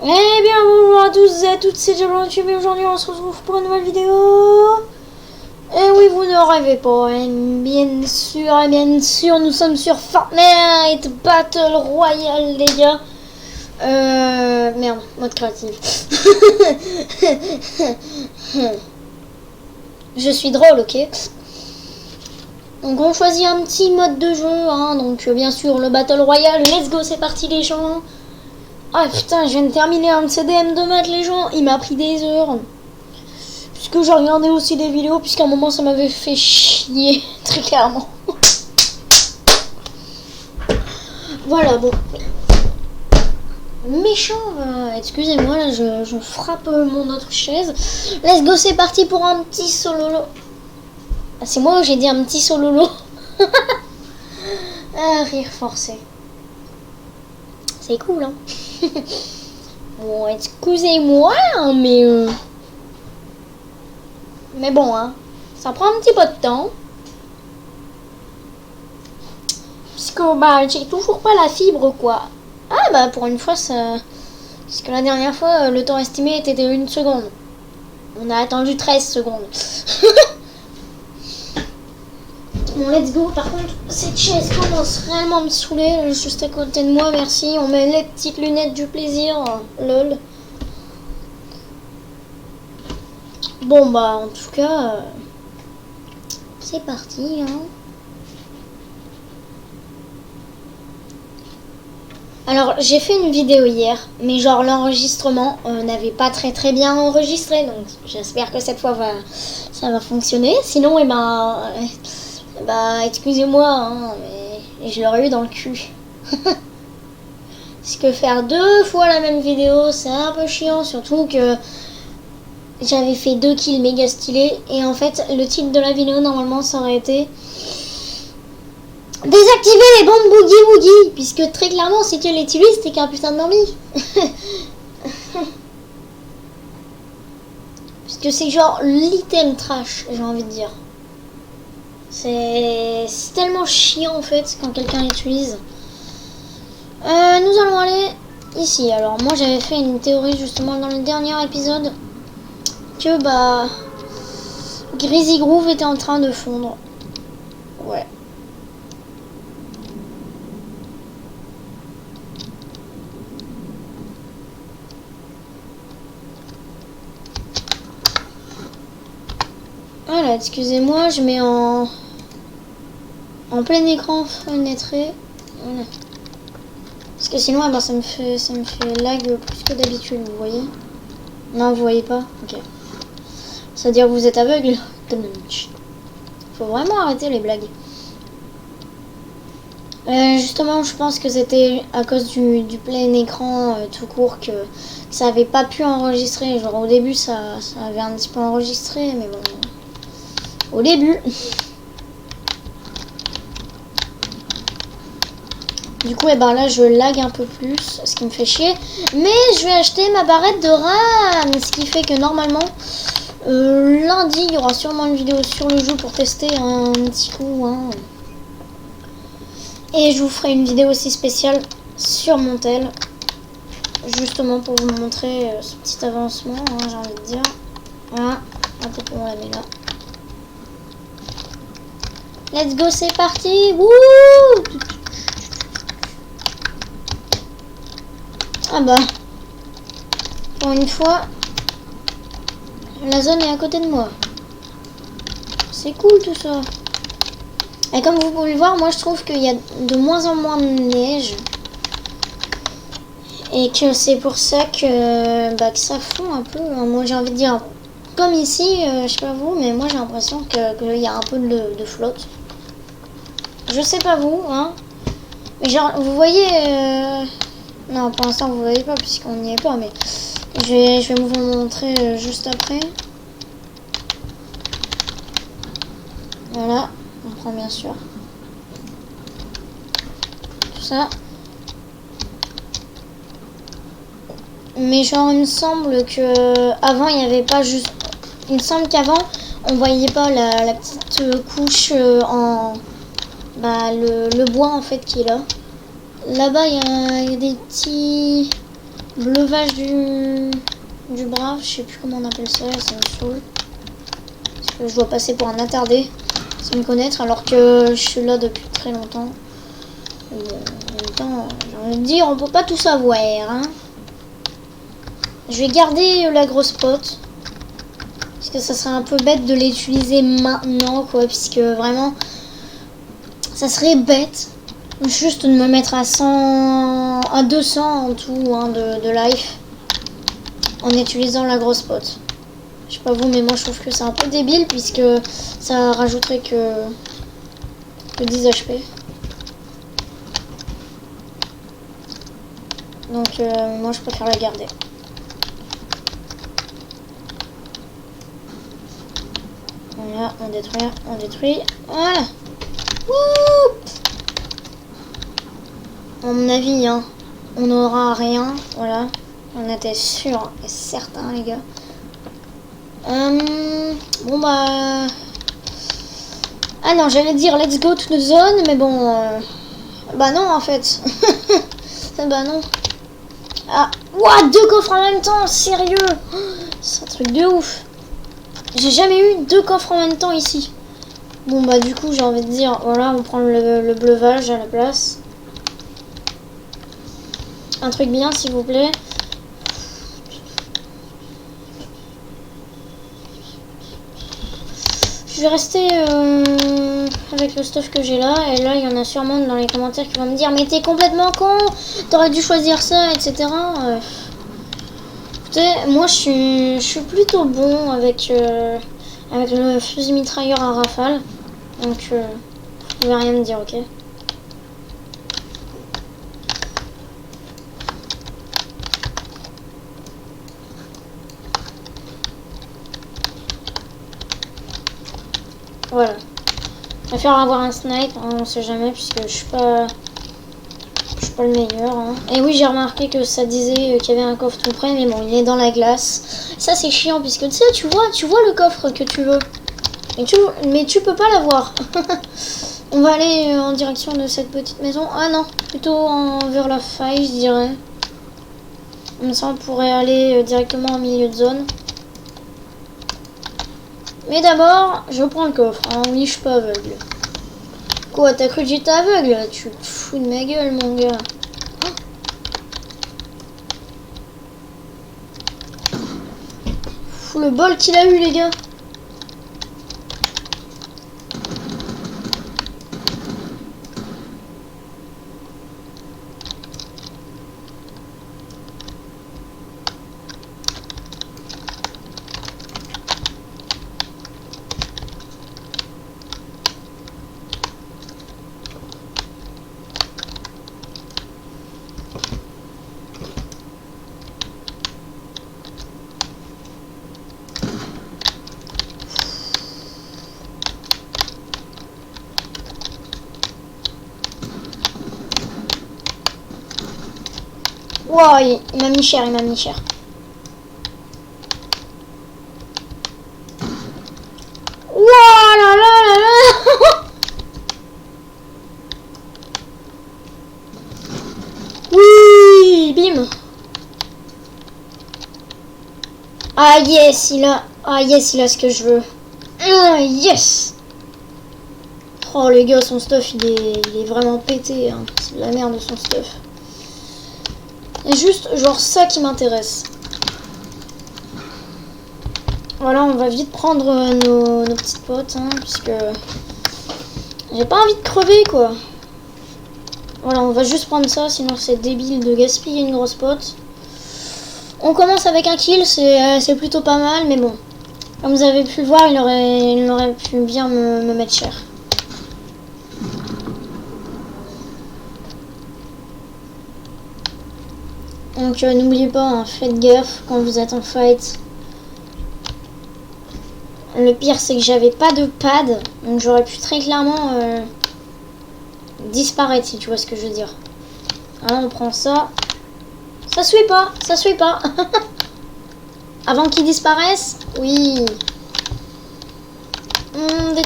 Eh bien bonjour à tous et à toutes, c'est Diablo YouTube et aujourd'hui on se retrouve pour une nouvelle vidéo. Et oui, vous ne rêvez pas, hein. Bien sûr, nous sommes sur Fortnite Battle Royale les gars. Merde, mode créatif. Je suis drôle, ok. Donc on choisit un petit mode de jeu, hein. Donc bien sûr le Battle Royale, let's go, c'est parti les gens. Ah putain, je viens de terminer un CDM de maths les gens, il m'a pris des heures. Puisque j'ai regardé aussi des vidéos, puisqu'à un moment ça m'avait fait chier, très clairement. Voilà, bon. Méchant, excusez-moi, là je frappe mon autre chaise. Let's go, c'est parti pour un petit sololo. Ah, c'est moi où j'ai dit un petit sololo. Ah, rire forcé. C'est cool, hein. Bon, excusez-moi, hein, mais bon, hein, ça prend un petit peu de temps. Puisque, bah, j'ai toujours pas la fibre, quoi. Ah, bah, pour une fois, ça... Parce que la dernière fois, le temps estimé était de 1 seconde. On a attendu 13 secondes. Bon, let's go. Par contre, cette chaise commence réellement à me saouler. Juste à côté de moi, merci. On met les petites lunettes du plaisir. Lol. Bon, bah, en tout cas, c'est parti, hein. Alors, j'ai fait une vidéo hier, mais genre l'enregistrement n'avait pas très bien enregistré, donc j'espère que cette fois ça va fonctionner. Sinon, bah, excusez-moi, hein, mais je l'aurais eu dans le cul. Parce que faire 2 fois la même vidéo, c'est un peu chiant, surtout que j'avais fait 2 kills méga stylés, et en fait, le titre de la vidéo, normalement, ça aurait été... Désactiver les bombes boogie woogie, puisque très clairement si tu les utilises t'es qu'un putain de mamie. Puisque c'est genre l'item trash, j'ai envie de dire. C'est tellement chiant en fait quand quelqu'un l'utilise. Nous allons aller ici. Alors moi j'avais fait une théorie justement dans le dernier épisode que bah Greasy Groove était en train de fondre. Ouais. Voilà, excusez-moi, je mets en plein écran fenêtré. Voilà. Parce que sinon, eh ben, ça me fait lag plus que d'habitude, vous voyez? Non, vous voyez pas? Ok. C'est-à-dire que vous êtes aveugle? Faut vraiment arrêter les blagues. Justement, je pense que c'était à cause du plein écran tout court que ça avait pas pu enregistrer. Genre au début, ça avait un petit peu enregistré, mais bon... Au début. Du coup, eh ben là, je lag un peu plus, ce qui me fait chier. Mais je vais acheter ma barrette de RAM, ce qui fait que normalement, lundi, il y aura sûrement une vidéo sur le jeu pour tester un petit coup. Hein. Et je vous ferai une vidéo aussi spéciale sur mon tel, justement pour vous montrer ce petit avancement, hein, j'ai envie de dire. Voilà, peut-être qu'on la met là. Let's go, c'est parti. Wouh! Ah bah, pour une fois, la zone est à côté de moi. C'est cool tout ça. Et comme vous pouvez le voir, moi je trouve qu'il y a de moins en moins de neige. Et que c'est pour ça que ça fond un peu. Moi j'ai envie de dire, comme ici, je sais pas vous, mais moi j'ai l'impression qu'il y a un peu de flotte. Je sais pas vous, hein. Mais genre, vous voyez... Non, pour l'instant, vous voyez pas, puisqu'on n'y est pas, mais... Je vais vous montrer juste après. Voilà, on prend bien sûr. Tout ça. Mais genre, il me semble que... Avant, il n'y avait pas juste... Il me semble qu'avant, on voyait pas la petite couche en... le bois en fait qui est là. Là-bas, il y a des petits... Bleuvage du brave, je sais plus comment on appelle ça, ça me saoule. Parce que je dois passer pour un attardé, sans me connaître, alors que je suis là depuis très longtemps. Bon, en même temps, j'ai envie de dire, on peut pas tout savoir, hein. Je vais garder la grosse pote. Parce que ça serait un peu bête de l'utiliser maintenant, quoi. Puisque vraiment, ça serait bête. Juste de me mettre à 100, à 200 en tout, hein, de life. En utilisant la grosse pote. Je sais pas vous, mais moi je trouve que c'est un peu débile. Puisque ça rajouterait que 10 HP. Donc moi je préfère la garder. Voilà, on détruit. Voilà. Woup. À mon avis, hein, on n'aura rien. Voilà. On était sûr et certain, les gars. Bon, bah... Ah non, j'allais dire let's go to the zone, mais bon... Bah non, en fait. Bah non. Ah, ouah, 2 coffres en même temps, sérieux. C'est un truc de ouf. J'ai jamais eu 2 coffres en même temps ici. Bon bah du coup j'ai envie de dire, voilà, on prend le bleuvage à la place. Un truc bien s'il vous plaît. Je vais rester avec le stuff que j'ai là. Et là il y en a sûrement dans les commentaires qui vont me dire, mais t'es complètement con, t'aurais dû choisir ça, etc. Écoutez, moi je suis plutôt bon avec le fusil mitrailleur à rafale. Donc vous pouvez rien me dire, ok? Voilà. Je préfère avoir un snipe, hein, on sait jamais, puisque je suis pas le meilleur. Hein. Et oui, j'ai remarqué que ça disait qu'il y avait un coffre tout près, mais bon, il est dans la glace. Ça c'est chiant, puisque tu sais, tu vois le coffre que tu veux. Mais tu peux pas l'avoir. On va aller en direction de cette petite maison. Ah non, plutôt vers la faille, je dirais. Comme ça, on pourrait aller directement en milieu de zone. Mais d'abord, je prends le coffre. Hein. Oui, je suis pas aveugle. Quoi, t'as cru que j'étais aveugle? Tu te fous de ma gueule, mon gars. Fou le bol qu'il a eu, les gars. Wow, il m'a mis cher, il m'a mis cher. Wow, là là là là. Oui, bim. Ah yes, il a ce que je veux. Ah, yes. Oh les gars, son stuff il est vraiment pété. Hein. C'est de la merde son stuff. Et juste genre ça qui m'intéresse. Voilà, on va vite prendre nos petites potes, hein, puisque j'ai pas envie de crever quoi. Voilà, on va juste prendre ça, sinon c'est débile de gaspiller une grosse pote. On commence avec un kill, c'est plutôt pas mal, mais bon. Comme vous avez pu le voir, il aurait pu bien me mettre cher. Donc n'oubliez pas, hein, faites gaffe quand vous êtes en fight. Le pire c'est que j'avais pas de pad, donc j'aurais pu très clairement disparaître si tu vois ce que je veux dire. Alors on prend ça. Ça suit pas, ça suit pas. Avant qu'il disparaisse, oui. Des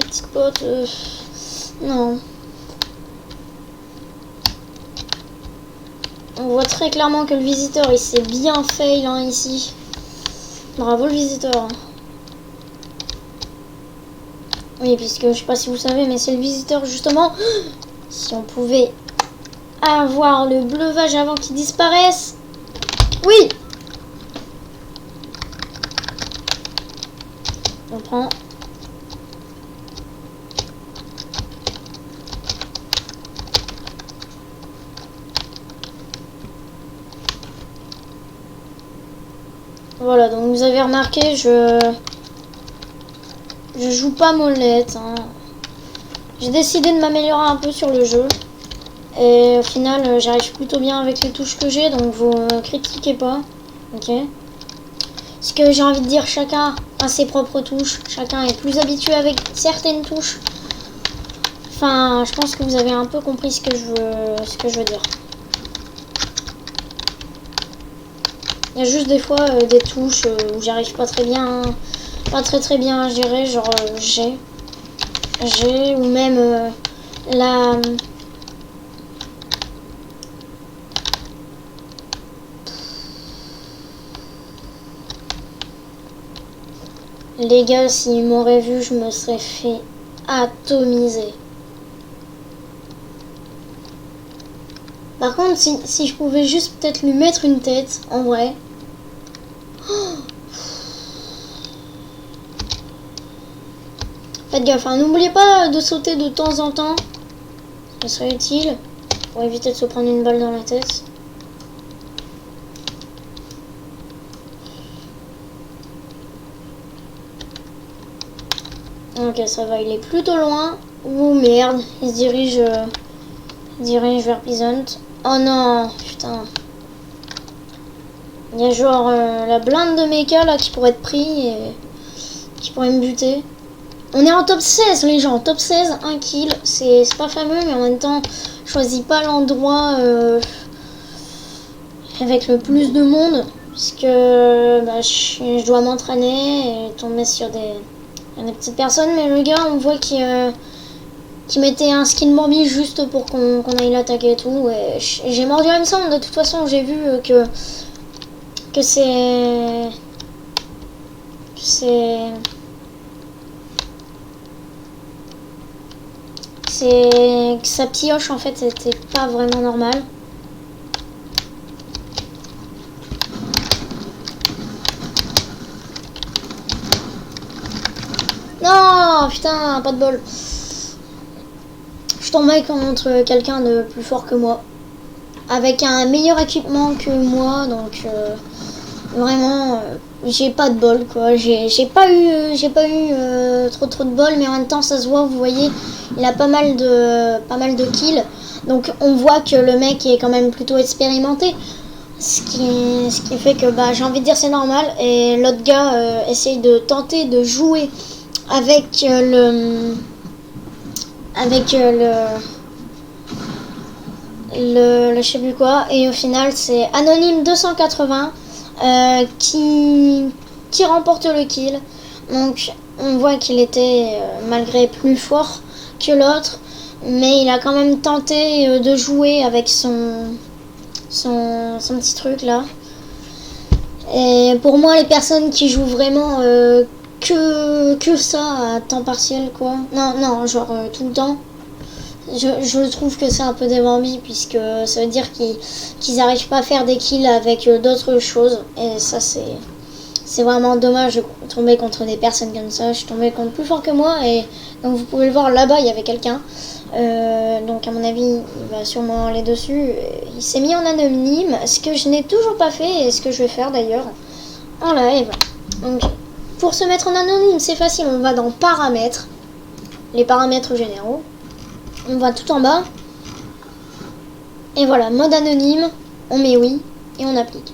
petites potes. Non. On voit très clairement que le visiteur il s'est bien fail hein, ici. Bravo le visiteur. Hein. Oui, puisque je sais pas si vous savez, mais c'est le visiteur justement. Si on pouvait avoir le bleuvage avant qu'il disparaisse. Oui. On prend. Voilà, donc vous avez remarqué, je joue pas molette. Hein. J'ai décidé de m'améliorer un peu sur le jeu. Et au final, j'arrive plutôt bien avec les touches que j'ai, donc vous critiquez pas. Ok. Ce que j'ai envie de dire, chacun a ses propres touches. Chacun est plus habitué avec certaines touches. Enfin, je pense que vous avez un peu compris ce que je veux dire. Il y a juste des fois des touches où j'arrive pas très bien, pas très bien à gérer, genre G, ou même la... Les gars, s'ils m'auraient vu, je me serais fait atomiser. Par contre, si je pouvais juste peut-être lui mettre une tête, en vrai. Oh. Faites gaffe, hein. N'oubliez pas de sauter de temps en temps. Ça serait utile pour éviter de se prendre une balle dans la tête. Ok, ça va, il est plutôt loin. Ouh, merde, il se dirige vers Pleasant. Oh non, putain. Il y a genre la blinde de mecha là qui pourrait être pris et qui pourrait me buter. On est en top 16 les gens, top 16, 1 kill. C'est pas fameux mais en même temps, je choisis pas l'endroit avec le plus de monde. Parce que bah, je dois m'entraîner et tomber sur des petites personnes. Mais le gars, on voit qu'il mettait un skin Bambi juste pour qu'on aille l'attaquer et tout. Et j'ai mordu il me semble. De toute façon, j'ai vu que que sa pioche en fait c'était pas vraiment normal. Non, putain, pas de bol. Je tombais contre quelqu'un de plus fort que moi, avec un meilleur équipement que moi, donc vraiment j'ai pas de bol quoi. J'ai pas eu trop de bol, mais en même temps ça se voit, vous voyez, il a pas mal de kills, donc on voit que le mec est quand même plutôt expérimenté, ce qui fait que bah j'ai envie de dire c'est normal. Et l'autre gars essaye de tenter de jouer avec je sais plus quoi, et au final c'est Anonyme 280 qui remporte le kill. Donc on voit qu'il était malgré plus fort que l'autre, mais il a quand même tenté de jouer avec son petit truc là. Et pour moi, les personnes qui jouent vraiment que ça à temps partiel quoi, non genre tout le temps, je trouve que c'est un peu des bambis, puisque ça veut dire qu'ils n'arrivent pas à faire des kills avec d'autres choses. Et ça, c'est vraiment dommage de tomber contre des personnes comme ça. Je suis tombée contre plus fort que moi. Et donc vous pouvez le voir là-bas, il y avait quelqu'un. Donc à mon avis, il va sûrement aller dessus. Il s'est mis en anonyme, ce que je n'ai toujours pas fait. Et ce que je vais faire d'ailleurs en live. Donc pour se mettre en anonyme, c'est facile. On va dans paramètres. Les paramètres généraux. On va tout en bas. Et voilà, mode anonyme. On met oui. Et on applique.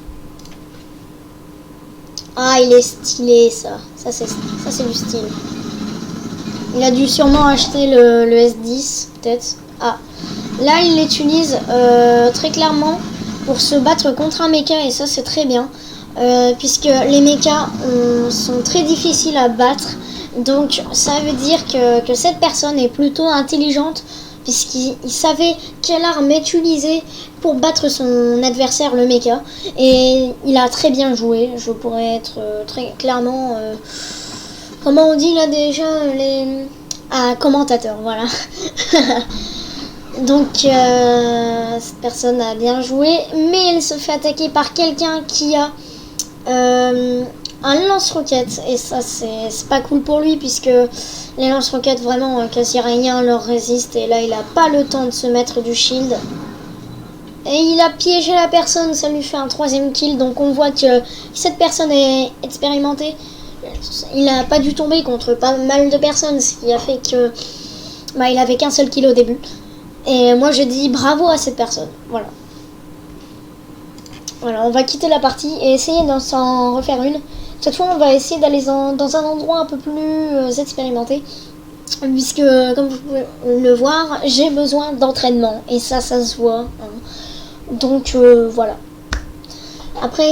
Ah, il est stylé ça. Ça c'est du style. Il a dû sûrement acheter le S10. Peut-être. Ah. Là, il l'utilise très clairement pour se battre contre un mecha. Et ça, c'est très bien. Puisque les mechas sont très difficiles à battre. Donc ça veut dire que cette personne est plutôt intelligente, puisqu'il savait quelle arme utiliser pour battre son adversaire, le mecha. Et il a très bien joué. Je pourrais être très clairement... comment on dit là déjà commentateur, voilà. Donc, cette personne a bien joué. Mais elle se fait attaquer par quelqu'un qui a... un lance-roquette, et ça c'est pas cool pour lui, puisque les lance-roquettes vraiment quasi rien leur résiste, et là il a pas le temps de se mettre du shield et il a piégé la personne. Ça lui fait un 3e kill, donc on voit que cette personne est expérimentée. Il a pas dû tomber contre pas mal de personnes, ce qui a fait que il avait qu'un seul kill au début, et moi je dis bravo à cette personne. Voilà, on va quitter la partie et essayer d'en s'en refaire une. Cette fois, on va essayer d'aller dans un endroit un peu plus expérimenté. Puisque, comme vous pouvez le voir, j'ai besoin d'entraînement. Et ça se voit. Hein. Donc, voilà. Après,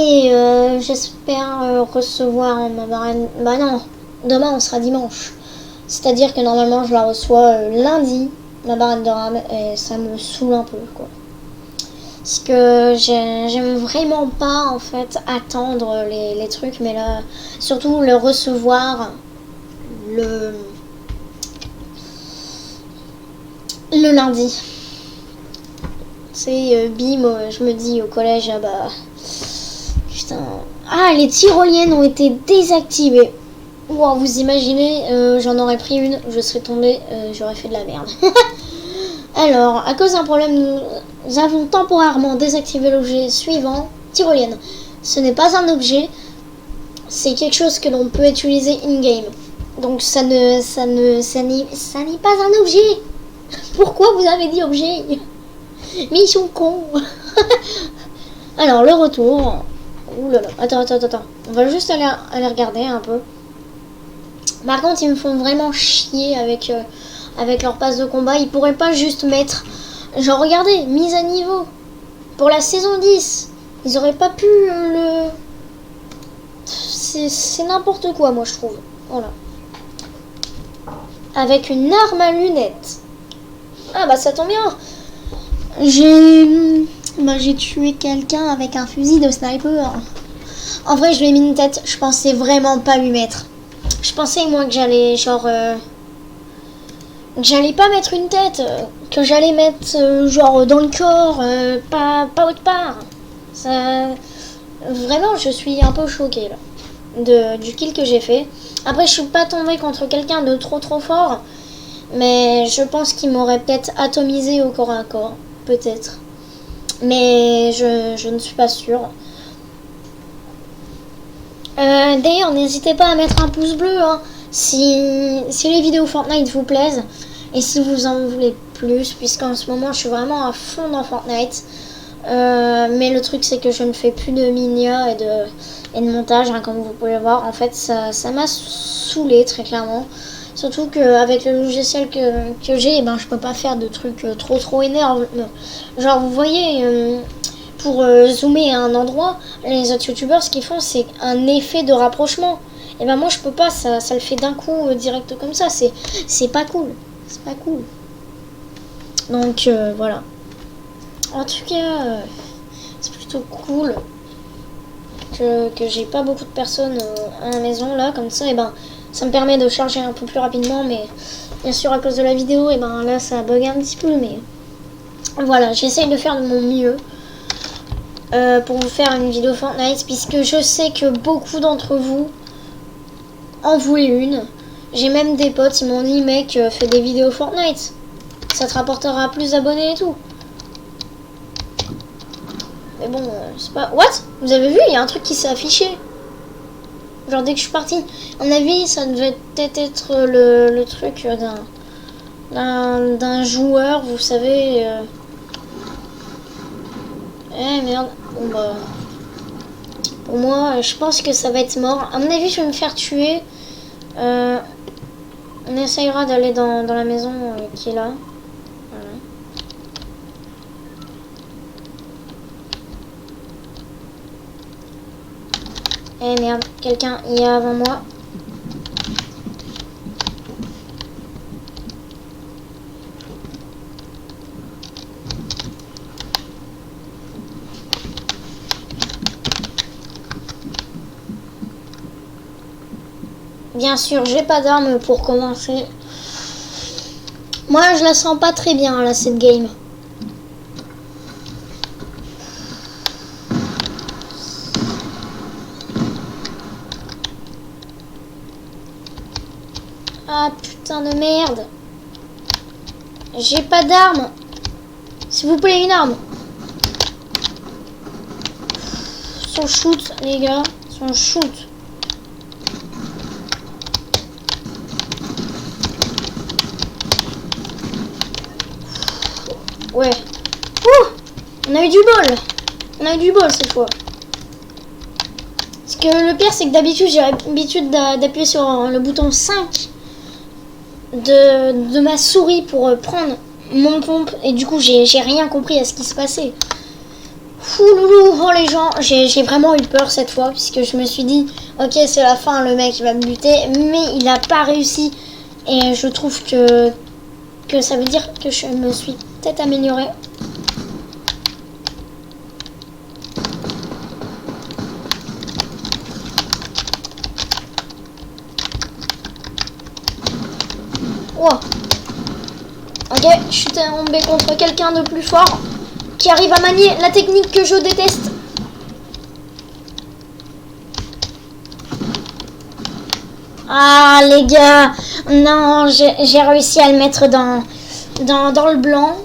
j'espère recevoir ma marraine. Bah non, demain, on sera dimanche. C'est-à-dire que normalement, je la reçois lundi, ma marraine de rame. Et ça me saoule un peu, quoi. Parce que j'aime vraiment pas en fait attendre les trucs, mais là surtout le recevoir le lundi. C'est bim, je me dis au collège, ah bah putain, ah les tyroliennes ont été désactivées. Wow, vous imaginez, j'en aurais pris une, je serais tombée, j'aurais fait de la merde. Alors, à cause d'un problème, nous avons temporairement désactivé l'objet suivant, tyrolienne. Ce n'est pas un objet, c'est quelque chose que l'on peut utiliser in-game. Donc ça n'est pas un objet. Pourquoi vous avez dit objet? Mais ils sont cons. Alors, le retour. Ouh là là, attends. On va juste aller regarder un peu. Par contre, ils me font vraiment chier avec leur passe de combat. Ils pourraient pas juste mettre... Genre, regardez, mise à niveau. Pour la saison 10. Ils auraient pas pu le... C'est n'importe quoi, moi, je trouve. Voilà. Avec une arme à lunettes. Ah, bah, ça tombe bien. J'ai tué quelqu'un avec un fusil de sniper. En vrai, je lui ai mis une tête. Je pensais vraiment pas lui mettre. Je pensais, moi, que j'allais, genre... que j'allais pas mettre une tête. Que j'allais mettre, genre, dans le corps. Pas autre part. Ça... Vraiment, je suis un peu choquée, là. Du kill que j'ai fait. Après, je suis pas tombée contre quelqu'un de trop fort. Mais je pense qu'il m'aurait peut-être atomisé au corps à corps. Peut-être. Mais je ne suis pas sûre. D'ailleurs, n'hésitez pas à mettre un pouce bleu hein, si les vidéos Fortnite vous plaisent et si vous en voulez plus, puisqu'en ce moment je suis vraiment à fond dans Fortnite. Mais le truc c'est que je ne fais plus de minia et de montage, hein, comme vous pouvez le voir. En fait, ça m'a saoulé très clairement. Surtout qu'avec le logiciel que j'ai, ben, je peux pas faire de trucs trop énormes. Genre, vous voyez, pour zoomer à un endroit, les autres youtubeurs, ce qu'ils font, c'est un effet de rapprochement. Et ben moi, je peux pas, ça le fait d'un coup direct comme ça. C'est pas cool. C'est pas cool. Donc, voilà. En tout cas, c'est plutôt cool que j'ai pas beaucoup de personnes à la maison, là, comme ça, et ben... Ça me permet de charger un peu plus rapidement, mais bien sûr à cause de la vidéo, et ben là ça bug un petit peu, mais voilà, j'essaye de faire de mon mieux pour vous faire une vidéo Fortnite, puisque je sais que beaucoup d'entre vous en voulaient une. J'ai même des potes, ils m'ont dit mec, fais des vidéos Fortnite, ça te rapportera plus d'abonnés et tout. Mais bon, c'est pas... What? Vous avez vu, il y a un truc qui s'est affiché. Genre dès que je suis partie, à mon avis, ça devait peut-être être le truc d'un joueur, vous savez. Eh merde, bon bah... Pour moi, je pense que ça va être mort. À mon avis, je vais me faire tuer. On essayera d'aller dans la maison qui est là. Voilà. Eh merde, quelqu'un y est avant moi. Bien sûr, j'ai pas d'armes pour commencer. Moi, je la sens pas très bien, là, cette game. Ah, putain de merde. J'ai pas d'armes. S'il vous plaît, une arme. Son shoot, les gars. Son shoot. Ouais. Ouh, on a eu du bol. On a eu du bol cette fois. Parce que le pire, c'est que d'habitude, j'ai l'habitude d'appuyer sur le bouton 5 de ma souris pour prendre mon pompe. Et du coup, j'ai rien compris à ce qui se passait. Fouloulou, oh les gens, j'ai vraiment eu peur cette fois. Puisque je me suis dit, ok, c'est la fin, le mec il va me buter. Mais il n'a pas réussi. Et je trouve que ça veut dire que je me suis peut-être améliorée. Wow. Ok, je suis tombé contre quelqu'un de plus fort qui arrive à manier la technique que je déteste. Ah les gars, non, j'ai réussi à le mettre dans le blanc.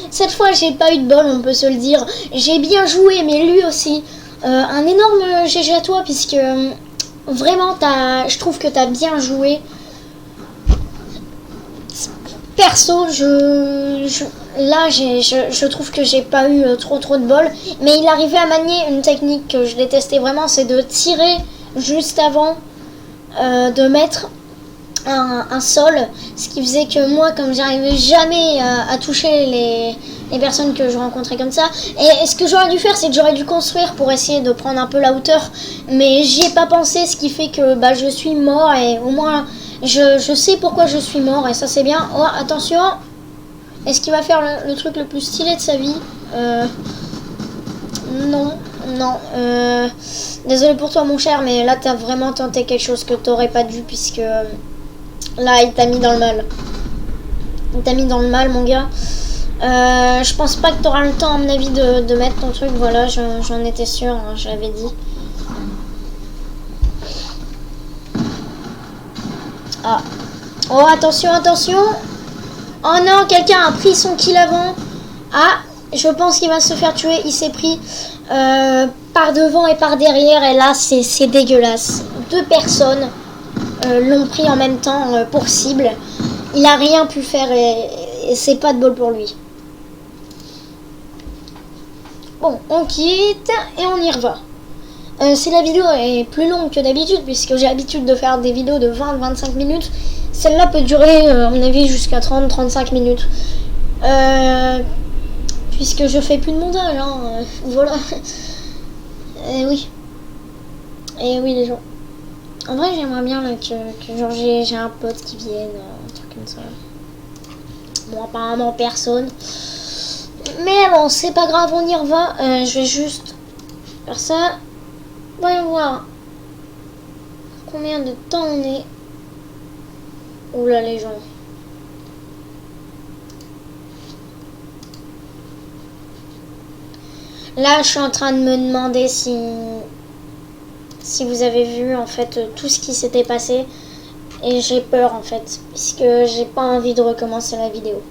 Cette fois j'ai pas eu de bol, on peut se le dire. J'ai bien joué, mais lui aussi. Un énorme GG à toi, puisque vraiment je trouve que t'as bien joué. Perso, je trouve que j'ai pas eu trop de bol, mais il arrivait à manier une technique que je détestais vraiment, c'est de tirer juste avant de mettre un sol, ce qui faisait que moi, comme j'arrivais jamais à toucher les personnes que je rencontrais comme ça, et ce que j'aurais dû faire, c'est que j'aurais dû construire pour essayer de prendre un peu la hauteur, mais j'y ai pas pensé, ce qui fait que je suis mort, et au moins je sais pourquoi je suis mort, et ça c'est bien. Oh, attention, est-ce qu'il va faire le truc le plus stylé de sa vie? Non. Désolé pour toi mon cher, mais là t'as vraiment tenté quelque chose que t'aurais pas dû, puisque là il t'a mis dans le mal. Il t'a mis dans le mal mon gars. Je pense pas que t'auras le temps à mon avis de mettre ton truc, voilà, j'en étais sûre, hein, je l'avais dit. Ah. Oh attention. Oh non, quelqu'un a pris son kill avant. Ah, je pense qu'il va se faire tuer. Il s'est pris par devant et par derrière. Et là, c'est dégueulasse. 2 personnes l'ont pris en même temps pour cible. Il a rien pu faire et c'est pas de bol pour lui. Bon, on quitte et on y reva. Si la vidéo est plus longue que d'habitude, puisque j'ai l'habitude de faire des vidéos de 20-25 minutes, celle-là peut durer, à mon avis, jusqu'à 30-35 minutes. Puisque je fais plus de montage, hein, voilà. Et oui. Et oui, les gens. En vrai, j'aimerais bien là, que genre, j'ai un pote qui vienne, un truc comme ça. Bon, apparemment, personne. Mais bon, c'est pas grave, on y reva. Je vais juste faire ça. Voyons voir combien de temps on est. Oula les gens. Là je suis en train de me demander si vous avez vu en fait tout ce qui s'était passé. Et j'ai peur en fait, puisque j'ai pas envie de recommencer la vidéo.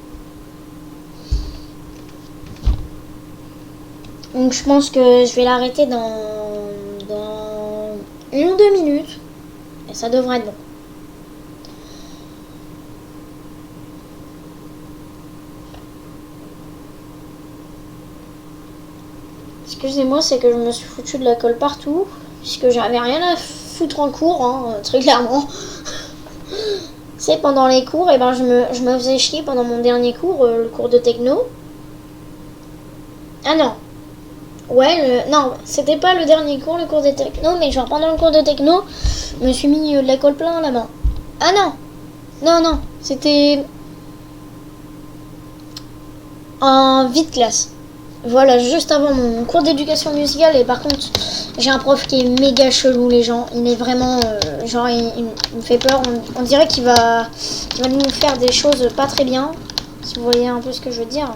Donc je pense que je vais l'arrêter dans 1 ou 2 minutes. Et ça devrait être bon. Excusez-moi, c'est que je me suis foutu de la colle partout. Puisque j'avais rien à foutre en cours, hein, très clairement. C'est pendant les cours, et ben je me faisais chier pendant mon dernier cours, le cours de techno. Ah non. Ouais, non, c'était pas le dernier cours, le cours de techno, mais genre pendant le cours de techno, je me suis mis de la colle plein la main. Ah non. Non, c'était en vide classe. Voilà, juste avant mon cours d'éducation musicale. Et par contre, j'ai un prof qui est méga chelou, les gens. Il est vraiment... genre, il me fait peur. On dirait qu'il va nous faire des choses pas très bien. Si vous voyez un peu ce que je veux dire.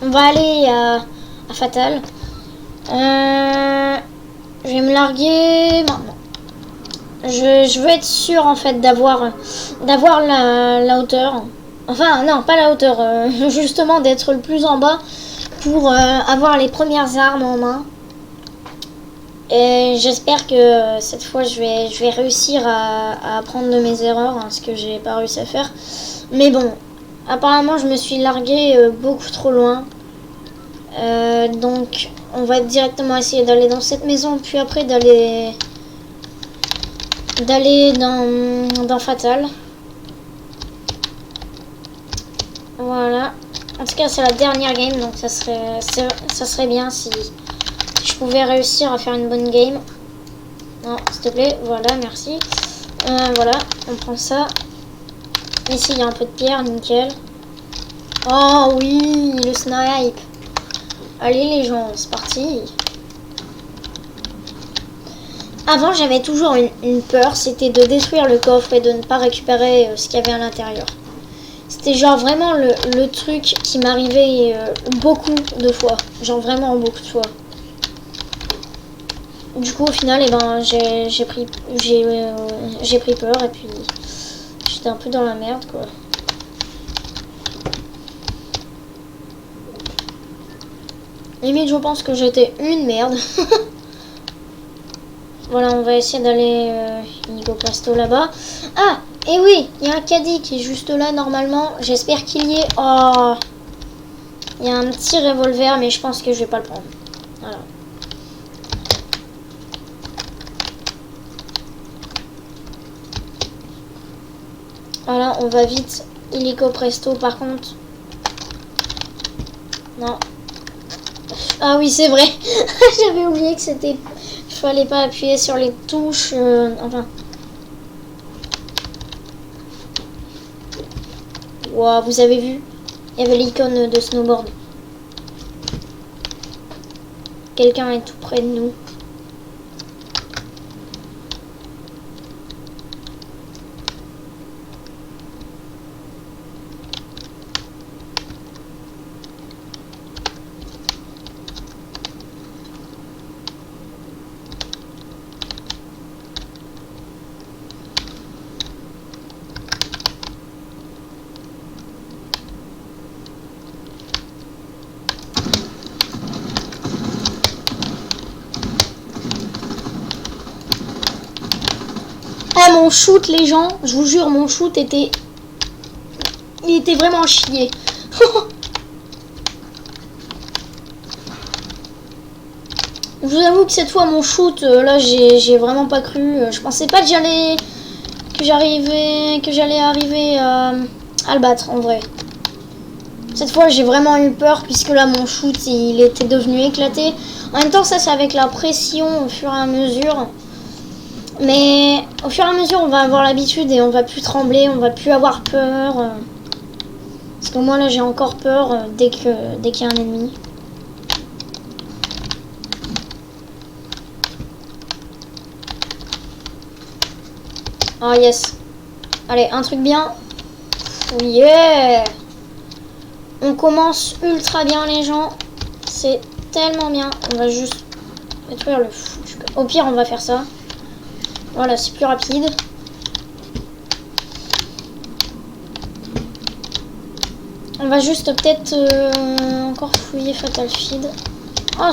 On va aller à Fatal. Je vais me larguer maintenant. Je veux être sûr en fait d'avoir la hauteur. Enfin non, pas la hauteur, justement d'être le plus en bas pour avoir les premières armes en main. Et j'espère que cette fois je vais réussir à apprendre de mes erreurs, hein, ce que j'ai pas réussi à faire. Mais bon, apparemment je me suis largué beaucoup trop loin. Donc on va directement essayer d'aller dans cette maison, puis après d'aller dans Fatal. Voilà. En tout cas, c'est la dernière game, donc ça serait bien si je pouvais réussir à faire une bonne game. Non, s'il te plaît. Voilà, merci. Voilà, on prend ça. Ici, il y a un peu de pierre, nickel. Oh oui, le snipe. Allez les gens, c'est parti. Avant, j'avais toujours une peur, c'était de détruire le coffre et de ne pas récupérer ce qu'il y avait à l'intérieur. C'était genre vraiment le truc qui m'arrivait beaucoup de fois. Genre vraiment beaucoup de fois. Du coup, au final, eh ben, j'ai pris peur et puis j'étais un peu dans la merde, quoi. Limite, je pense que j'étais une merde. Voilà, on va essayer d'aller Inigo Presto là-bas. Ah, et oui, il y a un caddie qui est juste là normalement. J'espère qu'il y est. Oh, il y a un petit revolver, mais je pense que je vais pas le prendre. Voilà. Voilà, on va vite. Illico Presto, par contre. Non. Ah oui, c'est vrai. J'avais oublié que c'était... Il fallait pas appuyer sur les touches. Enfin. Wow, vous avez vu? Il y avait l'icône de snowboard. Quelqu'un est tout près de nous. Ah, mon shoot, les gens, je vous jure, mon shoot était... Il était vraiment chier. Je vous avoue que cette fois, mon shoot, là, j'ai vraiment pas cru. Je pensais pas que j'allais arriver à le battre, en vrai. Cette fois, j'ai vraiment eu peur, puisque là, mon shoot, il était devenu éclaté. En même temps, ça, c'est avec la pression au fur et à mesure. Mais au fur et à mesure, on va avoir l'habitude et on va plus trembler, on va plus avoir peur. Parce que moi, là, j'ai encore peur dès qu'il y a un ennemi. Oh yes. Allez, un truc bien. Yeah. On commence ultra bien, les gens. C'est tellement bien. On va juste détruire le fou. Au pire, on va faire ça. Voilà, c'est plus rapide. On va juste peut-être encore fouiller Fatal Field. Oh,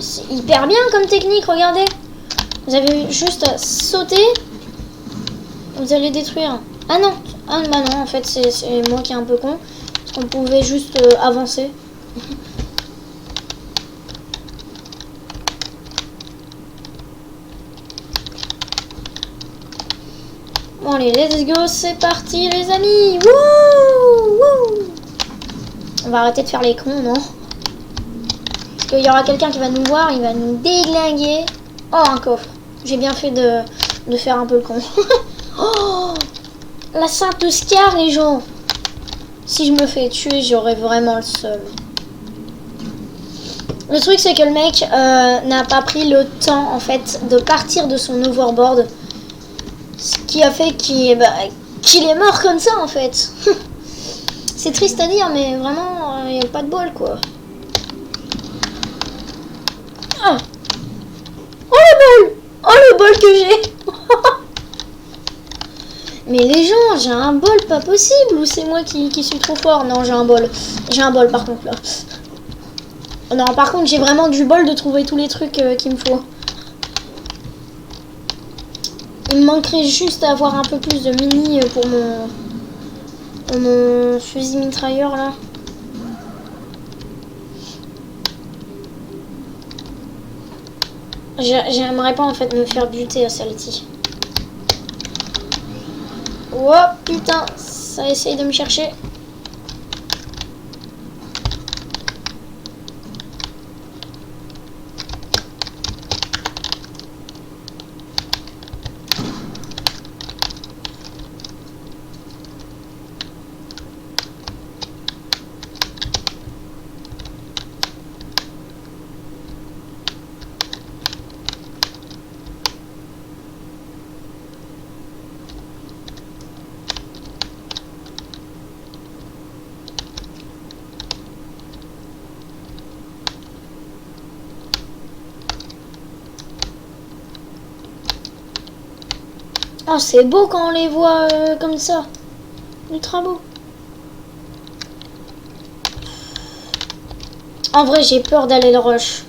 c'est hyper bien comme technique, regardez. Vous avez juste à sauter. Vous allez détruire. Ah non, ah bah non, en fait c'est moi qui est un peu con. Parce qu'on pouvait juste avancer. Bon allez, let's go, c'est parti les amis. Wouh, wouh. On va arrêter de faire les cons, non? Parce qu'il y aura quelqu'un qui va nous voir, il va nous déglinguer. Oh, un coffre. J'ai bien fait de faire un peu le con. Oh, la Sainte Scar, les gens. Si je me fais tuer, j'aurais vraiment le seum. Le truc, c'est que le mec n'a pas pris le temps, en fait, de partir de son overboard. Ce qui a fait qu'il est mort comme ça, en fait. C'est triste à dire, mais vraiment, il n'y a pas de bol, quoi. Ah. Oh, le bol! Oh, le bol que j'ai! Mais les gens, j'ai un bol pas possible, ou c'est moi qui suis trop fort? Non, j'ai un bol. J'ai un bol, par contre, là. Non, par contre, j'ai vraiment du bol de trouver tous les trucs qu'il me faut. Il me manquerait juste à avoir un peu plus de mini pour mon fusil mitrailleur, là. J'aimerais pas, en fait, me faire buter à Salty. Oh, putain, ça essaye de me chercher. Oh, c'est beau quand on les voit comme ça. Ultra beau. En vrai, j'ai peur d'aller le rush.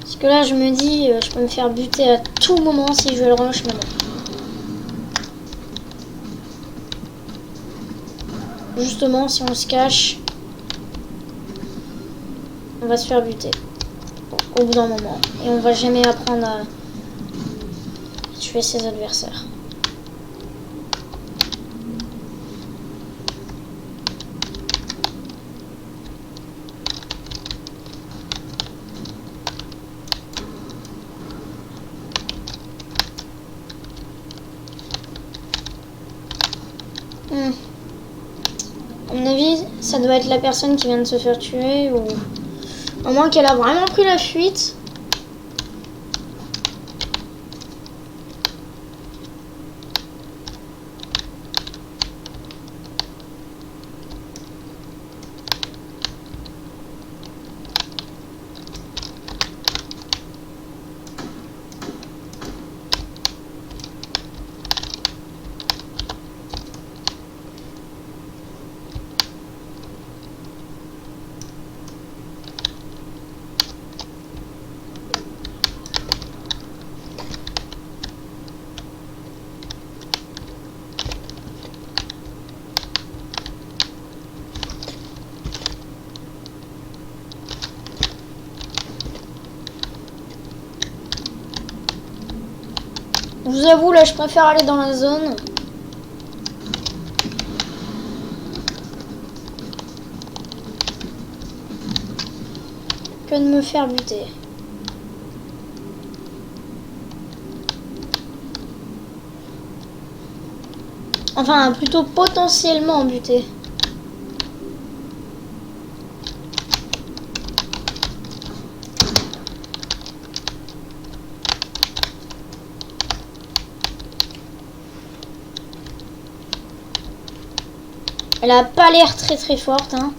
Parce que là, je me dis, je peux me faire buter à tout moment si je le rush maintenant. Justement, si on se cache, on va se faire buter. Au bout d'un moment. Et on va jamais apprendre à tuer ses adversaires. À mon avis, ça doit être la personne qui vient de se faire tuer ou... À moins qu'elle a vraiment pris la fuite. Je vous avoue, là, je préfère aller dans la zone. Que de me faire buter. Enfin, plutôt potentiellement buter. Elle a pas l'air très forte, hein.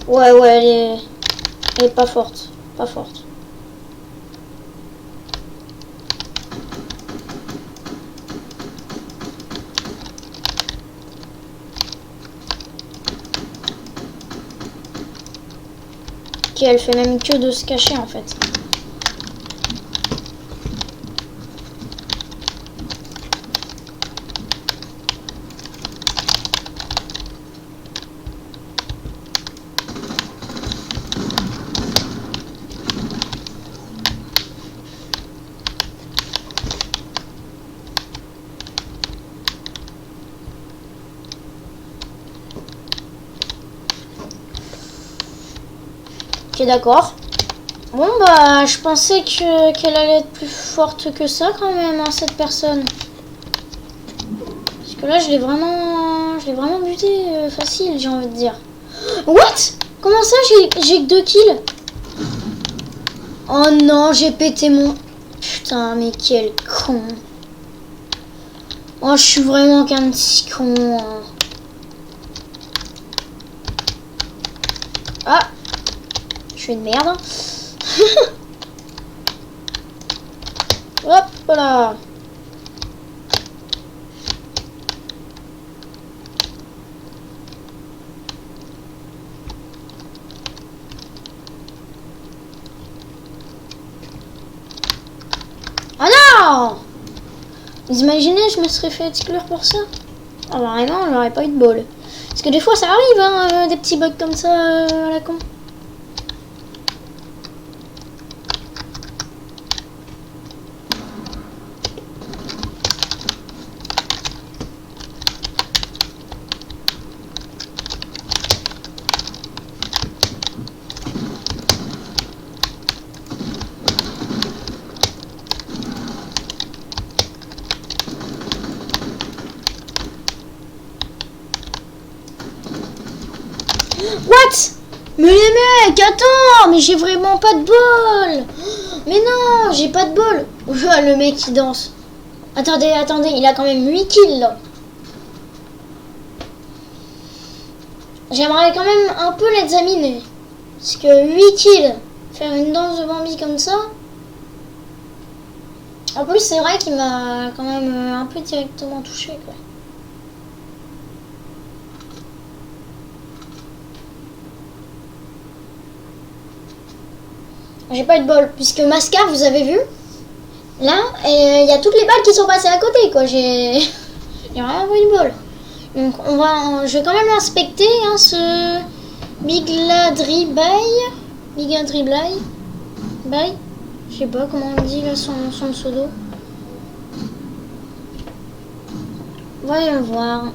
Ouais, elle est pas forte. Pas forte. Ok, elle fait même que de se cacher en fait. Ok, d'accord. Bon, bah, je pensais qu'elle allait être plus forte que ça, quand même, hein, cette personne. Parce que là, je l'ai vraiment buté facile, j'ai envie de dire. What? Comment ça, j'ai que 2 kills? Oh non, j'ai pété mon... Putain, mais quel con. Oh, je suis vraiment qu'un petit con. Hein. Ah, je suis une merde. Hein. Hop là. Ah non! Vous imaginez, je me serais fait exclure pour ça? Ah bah vraiment, j'aurais pas eu de bol. Parce que des fois ça arrive, hein, des petits bugs comme ça à la con. What? Mais les mecs, attends, mais j'ai vraiment pas de bol. Mais non, j'ai pas de bol. Le mec qui danse. Attendez, il a quand même 8 kills là. J'aimerais quand même un peu l'examiner. Parce que 8 kills, faire une danse de Bambi comme ça. En plus, c'est vrai qu'il m'a quand même un peu directement touché, quoi. J'ai pas eu de bol, puisque Masca, vous avez vu, là, il y a toutes les balles qui sont passées à côté, quoi. J'ai vraiment pas eu de bol. Donc, je vais quand même l'inspecter, hein, ce Bigladribaï. Bye. Je sais pas comment on dit, là, son pseudo. Voyons voir.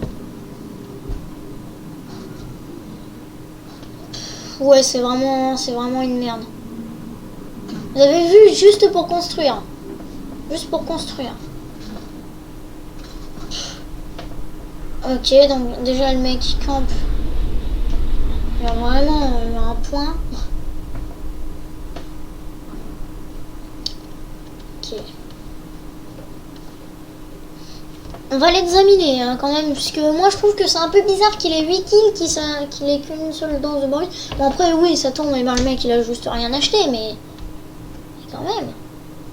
Ouais, c'est vraiment une merde. Vous avez vu, juste pour construire. Juste pour construire. Ok, donc déjà le mec qui campe. Il y a vraiment un point. Ok. On va l'examiner hein, quand même, puisque moi je trouve que c'est un peu bizarre qu'il ait 8 kills, qu'il ait qu'une seule danse de Bambi. Bon après oui, ça tombe, et ben, le mec il a juste rien acheté, mais quand même.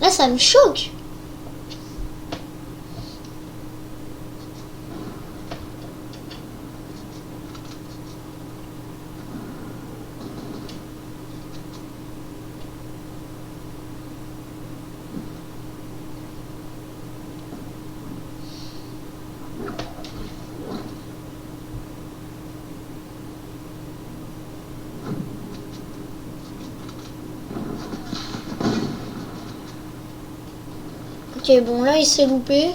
Là ça me choque. Ok, bon là il s'est loupé.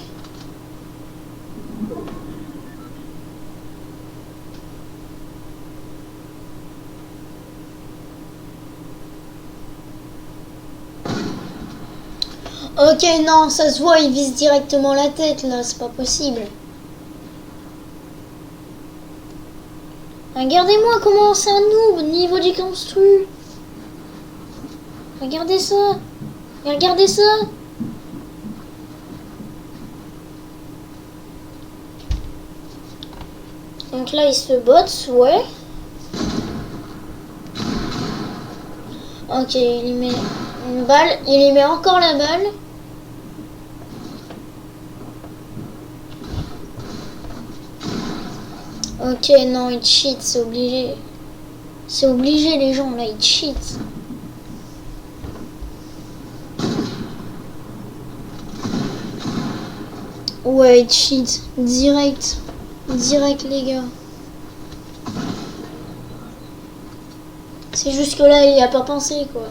Ok, non, ça se voit, il vise directement la tête là, c'est pas possible. Regardez-moi comment c'est un noob au niveau du construit. Regardez ça. Regardez ça. Donc là, il se botte, ouais. Ok, il y met une balle. Il y met encore la balle. Ok, non, il cheat, c'est obligé. C'est obligé, les gens, là, ils cheat. Ouais, il cheat. Direct. Direct, les gars. C'est juste que là, il n'y a pas pensé, quoi.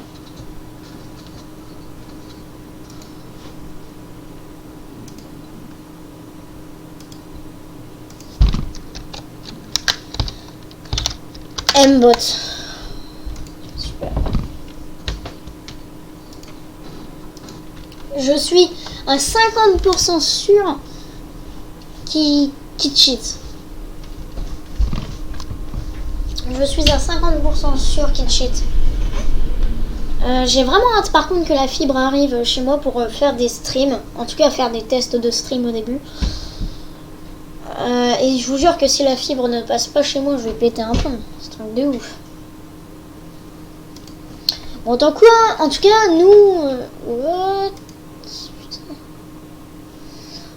M-bot. Super. Je suis à 50% sûr qu'il cheat. Je suis à 50% sûr qu'il cheat. J'ai vraiment hâte par contre que la fibre arrive chez moi pour faire des streams. En tout cas faire des tests de stream au début. Et je vous jure que si la fibre ne passe pas chez moi, je vais péter un plomb. C'est un truc de ouf. Bon, en tout cas, nous... what?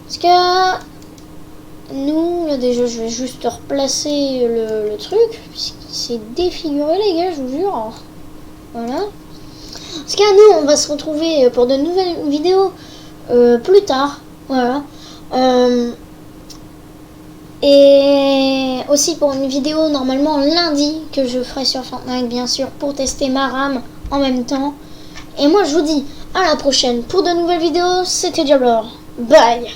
Parce que... Nous, là déjà, je vais juste replacer le truc. Puisqu'il s'est défiguré, les gars, je vous jure. Voilà. Parce que nous, on va se retrouver pour de nouvelles vidéos plus tard. Voilà. Et aussi pour une vidéo normalement lundi que je ferai sur Fortnite, bien sûr, pour tester ma RAM en même temps. Et moi, je vous dis à la prochaine pour de nouvelles vidéos. C'était Diablor. Bye.